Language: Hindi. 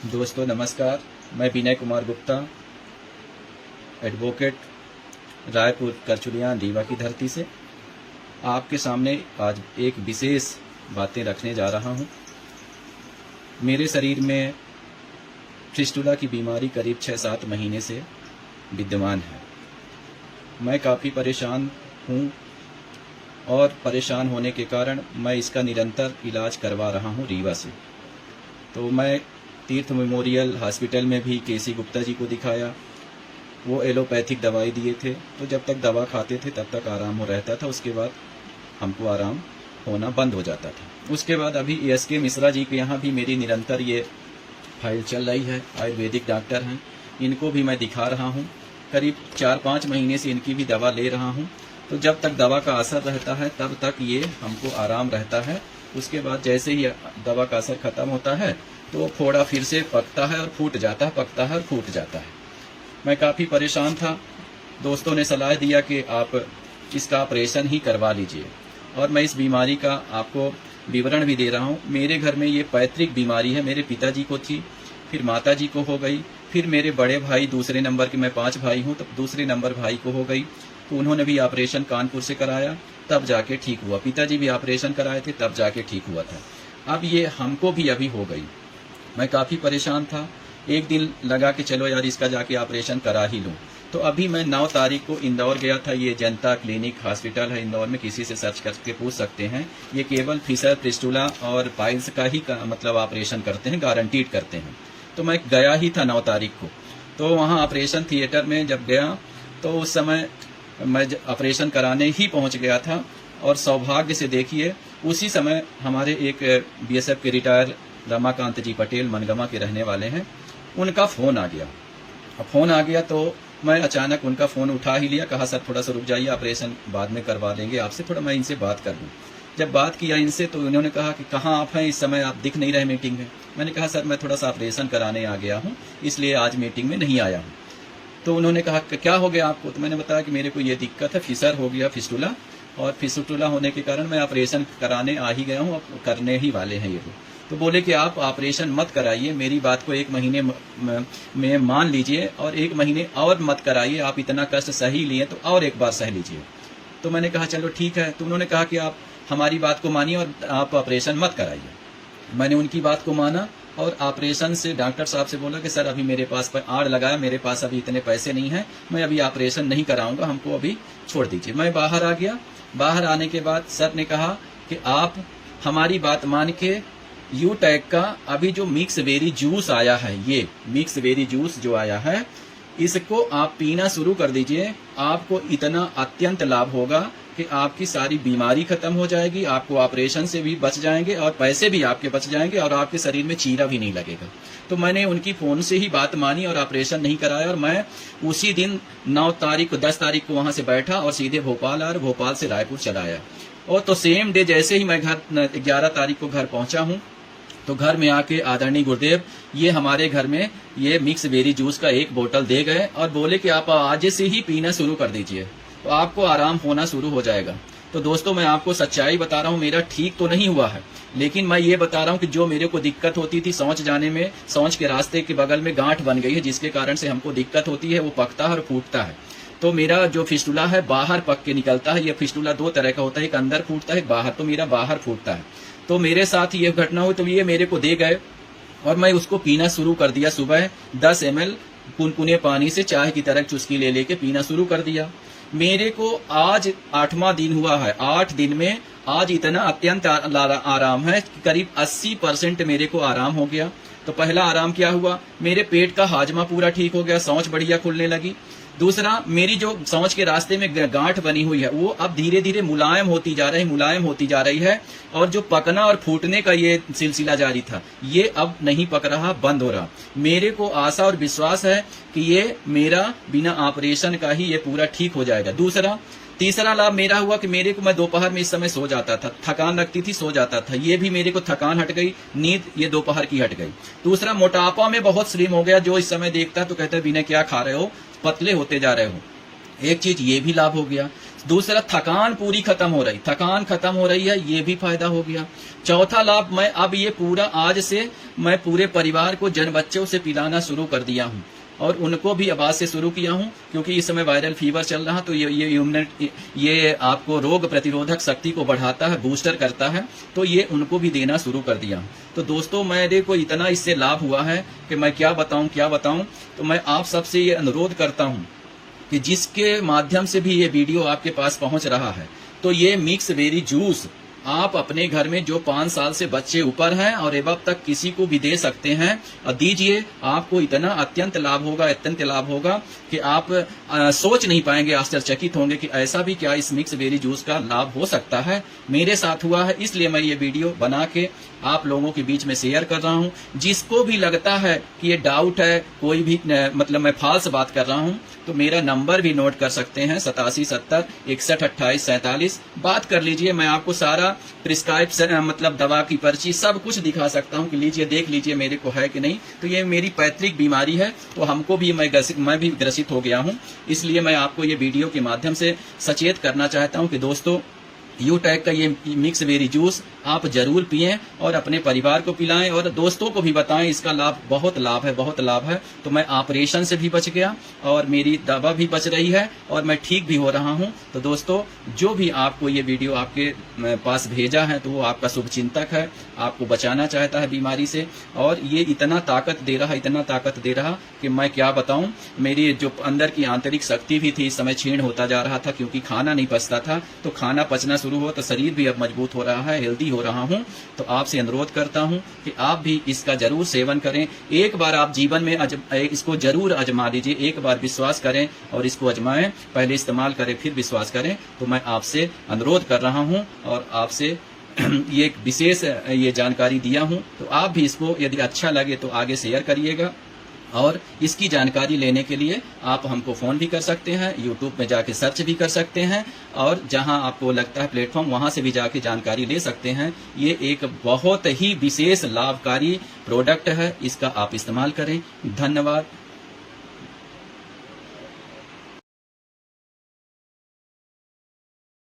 दोस्तों नमस्कार, मैं विनय कुमार गुप्ता, एडवोकेट, रायपुर करचुलियान रीवा की धरती से आपके सामने आज एक विशेष बातें रखने जा रहा हूं। मेरे शरीर में फिस्टुला की बीमारी करीब 6-7 महीने से विद्यमान है। मैं काफ़ी परेशान हूं और परेशान होने के कारण मैं इसका निरंतर इलाज करवा रहा हूं रीवा से। तो मैं तीर्थ मेमोरियल हॉस्पिटल में भी केसी गुप्ता जी को दिखाया। वो एलोपैथिक दवाई दिए थे, तो जब तक दवा खाते थे तब तक आराम हो रहता था, उसके बाद हमको आराम होना बंद हो जाता था। उसके बाद अभी एस.के. मिश्रा जी के यहाँ भी मेरी निरंतर ये फाइल चल रही है। आयुर्वेदिक डॉक्टर हैं, इनको भी मैं दिखा रहा हूँ। करीब 4-5 महीने से इनकी भी दवा ले रहा हूँ। तो जब तक दवा का असर रहता है तब तक ये हमको आराम रहता है। उसके बाद जैसे ही दवा का असर खत्म होता है तो फोड़ा फिर से पकता है और फूट जाता है, पकता है और फूट जाता है। मैं काफ़ी परेशान था। दोस्तों ने सलाह दिया कि आप इसका ऑपरेशन ही करवा लीजिए, और मैं इस बीमारी का आपको विवरण भी दे रहा हूँ। मेरे घर में ये पैतृक बीमारी है। मेरे पिताजी को थी, फिर माताजी को हो गई, फिर मेरे बड़े भाई दूसरे नंबर के, मैं 5 भाई हूँ, तो दूसरे नंबर भाई को हो गई। तो उन्होंने भी ऑपरेशन कानपुर से कराया, तब जाके ठीक हुआ। पिताजी भी ऑपरेशन कराए थे, तब जाके ठीक हुआ था। अब ये हमको भी अभी हो गई। मैं काफ़ी परेशान था। एक दिन लगा कि चलो यार इसका जाके ऑपरेशन करा ही लूँ। तो अभी मैं 9 तारीख को इंदौर गया था। ये जनता क्लिनिक हॉस्पिटल है इंदौर में, किसी से सर्च करके पूछ सकते हैं। ये केवल फिशर, फिस्टुला और पाइल्स का ही मतलब ऑपरेशन करते हैं, गारंटीड करते हैं। तो मैं गया ही था 9 तारीख को। तो वहाँ ऑपरेशन थिएटर में जब गया तो उस समय मैं ऑपरेशन कराने ही पहुँच गया था। और सौभाग्य से देखिए उसी समय हमारे एक बीएसएफ के रिटायर रमाकांत जी पटेल, मनगमा के रहने वाले हैं, उनका फ़ोन आ गया। अब फ़ोन आ गया तो मैं अचानक उनका फ़ोन उठा ही लिया। कहा सर थोड़ा सा रुक जाइए, ऑपरेशन बाद में करवा देंगे आपसे, थोड़ा मैं इनसे बात कर लूँ। जब बात किया इनसे तो उन्होंने कहा कि कहाँ आप हैं इस समय, आप दिख नहीं रहे मीटिंग में। मैंने कहा सर मैं थोड़ा सा ऑपरेशन कराने आ गया हूँ, इसलिए आज मीटिंग में नहीं आया हूँ। तो उन्होंने कहा कि क्या हो गया आपको। तो मैंने बताया कि मेरे को ये दिक्कत है, फिशर हो गया, फिस्टुला, और फिस्टुला होने के कारण मैं ऑपरेशन कराने आ ही गया हूँ, अब करने ही वाले हैं ये लोग। तो बोले कि आप ऑपरेशन मत कराइए, मेरी बात को 1 महीने में मान लीजिए और 1 महीने और मत कराइए। आप इतना कष्ट सही लिए तो और एक बार सह लीजिए। तो मैंने कहा चलो ठीक है। तो उन्होंने कहा कि आप हमारी बात को मानिए और आप ऑपरेशन मत कराइए। मैंने उनकी बात को माना और ऑपरेशन से डॉक्टर साहब से बोला कि सर अभी मेरे पास आड़ लगाया, मेरे पास अभी इतने पैसे नहीं हैं, मैं अभी ऑपरेशन नहीं कराऊंगा, हमको अभी छोड़ दीजिए। मैं बाहर आ गया। बाहर आने के बाद सर ने कहा कि आप हमारी बात मान के यू टैग का अभी जो मिक्स बेरी जूस आया है, ये मिक्स बेरी जूस जो आया है, इसको आप पीना शुरू कर दीजिए। आपको इतना अत्यंत लाभ होगा कि आपकी सारी बीमारी खत्म हो जाएगी, आपको ऑपरेशन से भी बच जाएंगे और पैसे भी आपके बच जाएंगे और आपके शरीर में चीरा भी नहीं लगेगा। तो मैंने उनकी फ़ोन से ही बात मानी और ऑपरेशन नहीं कराया। और मैं उसी दिन 9 तारीख को 10 तारीख को वहाँ से बैठा और सीधे भोपाल आया और भोपाल से रायपुर चला आया। और तो सेम डे जैसे ही मैं घर 11 तारीख को घर पहुँचा हूँ, तो घर में आके आदरणीय गुरुदेव ये हमारे घर में ये मिक्स बेरी जूस का 1 बोतल दे गए और बोले कि आप आज से ही पीना शुरू कर दीजिए, तो आपको आराम होना शुरू हो जाएगा। तो दोस्तों मैं आपको सच्चाई बता रहा हूँ, मेरा ठीक तो नहीं हुआ है, लेकिन मैं ये बता रहा हूँ कि जो मेरे को दिक्कत होती थी सांस जाने में, सांस के रास्ते के बगल में गांठ बन गई है, जिसके कारण से हमको दिक्कत होती है, वो पकता है और फूटता है। तो मेरा जो फिस्टुला है बाहर पक के निकलता है। ये फिस्टुला 2 तरह का होता है, एक अंदर फूटता है, एक बाहर। तो मेरा बाहर फूटता है। तो मेरे साथ ये घटना हुई, तो ये मेरे को दे गए और मैं उसको पीना शुरू कर दिया। सुबह 10 ml कुनकुने पानी से चाय की तरह चुस्की ले लेके पीना शुरू कर दिया। मेरे को आज 8वां दिन हुआ है। 8 दिन में आज इतना अत्यंत आराम है कि करीब 80% मेरे को आराम हो गया। तो पहला आराम क्या हुआ, मेरे पेट का हाजमा पूरा ठीक हो गया, सांस बढ़िया खुलने लगी। दूसरा, मेरी जो सांस के रास्ते में गांठ बनी हुई है वो अब धीरे धीरे मुलायम होती जा रही, मुलायम होती जा रही है। और जो पकना और फूटने का ये सिलसिला जारी था, ये अब नहीं पक रहा, बंद हो रहा। मेरे को आशा और विश्वास है कि ये मेरा बिना ऑपरेशन का ही ये पूरा ठीक हो जाएगा। तीसरा लाभ मेरा हुआ कि मेरे को, मैं दोपहर में इस समय सो जाता था, थकान लगती थी, सो जाता था, ये भी मेरे को थकान हट गई, नींद ये दोपहर की हट गई। दूसरा, मोटापा में बहुत स्लिम हो गया। जो इस समय देखता है तो कहता है विनय क्या खा रहे हो, पतले होते जा रहे हो। एक चीज ये भी लाभ हो गया। दूसरा, थकान पूरी खत्म हो रही, थकान खत्म हो रही है, ये भी फायदा हो गया। चौथा लाभ, मैं अब ये पूरा आज से मैं पूरे परिवार को जन बच्चों से पिलाना शुरू कर दिया हूँ और उनको भी आवाज से शुरू किया हूँ, क्योंकि इस समय वायरल फीवर चल रहा, तो ये आपको रोग प्रतिरोधक शक्ति को बढ़ाता है, बूस्टर करता है, तो ये उनको भी देना शुरू कर दिया। तो दोस्तों, मेरे को इतना इससे लाभ हुआ है कि मैं क्या बताऊं। तो मैं आप सबसे ये अनुरोध करता हूं कि जिसके माध्यम से भी ये वीडियो आपके पास पहुंच रहा है, तो ये मिक्स बेरी जूस आप अपने घर में जो 5 साल से बच्चे ऊपर हैं और एवं तक किसी को भी दे सकते हैं और दीजिए। आपको इतना अत्यंत लाभ होगा कि आप सोच नहीं पाएंगे, आश्चर्यचकित होंगे कि ऐसा भी क्या इस मिक्स बेरी जूस का लाभ हो सकता है। मेरे साथ हुआ है, इसलिए मैं ये वीडियो बना के आप लोगों के बीच में शेयर कर रहा हूं। जिसको भी लगता है कि ये डाउट है, कोई भी मतलब मैं फाल्स बात कर रहा हूं, तो मेरा नंबर भी नोट कर सकते हैं, 8770 61 28 47। बात कर लीजिए, मैं आपको सारा प्रिस्क्राइब मतलब दवा की पर्ची सब कुछ दिखा सकता हूं कि लीजिए, देख लीजिए मेरे को है कि नहीं। तो ये मेरी पैतृक बीमारी है, तो हमको भी मैं भी ग्रसित हो गया हूं। इसलिए मैं आपको ये वीडियो के माध्यम से सचेत करना चाहता हूं कि दोस्तों, यूटैक का ये मिक्स बेरी जूस आप जरूर पिएं और अपने परिवार को पिलाएं और दोस्तों को भी बताएं। इसका लाभ, बहुत लाभ है। तो मैं ऑपरेशन से भी बच गया और मेरी दवा भी बच रही है और मैं ठीक भी हो रहा हूं। तो दोस्तों, जो भी आपको ये वीडियो आपके पास भेजा है, तो वो आपका शुभचिंतक है, आपको बचाना चाहता है बीमारी से, और ये इतना ताकत दे रहा कि मैं क्या बताऊं। मेरी जो अंदर की आंतरिक शक्ति भी थी, इस समय क्षीण होता जा रहा था, क्योंकि खाना नहीं पचता था। तो खाना पचना शुरू हुआ, तो शरीर भी अब मजबूत हो रहा है, हेल्दी हो रहा हूं। तो आपसे अनुरोध करता हूं कि आप भी इसका जरूर सेवन करें। एक बार आप जीवन में इसको जरूर आजमा लीजिए, एक बार विश्वास करें और इसको आजमाएं, पहले इस्तेमाल करें फिर विश्वास करें। तो मैं आपसे अनुरोध कर रहा हूं और आपसे ये एक विशेष ये जानकारी दिया हूं। तो आप भी इसको यदि अच्छा लगे तो आगे शेयर करिएगा, और इसकी जानकारी लेने के लिए आप हमको फ़ोन भी कर सकते हैं, यूट्यूब में जाके सर्च भी कर सकते हैं, और जहां आपको लगता है प्लेटफॉर्म, वहां से भी जाके जानकारी ले सकते हैं। ये एक बहुत ही विशेष लाभकारी प्रोडक्ट है, इसका आप इस्तेमाल करें। धन्यवाद।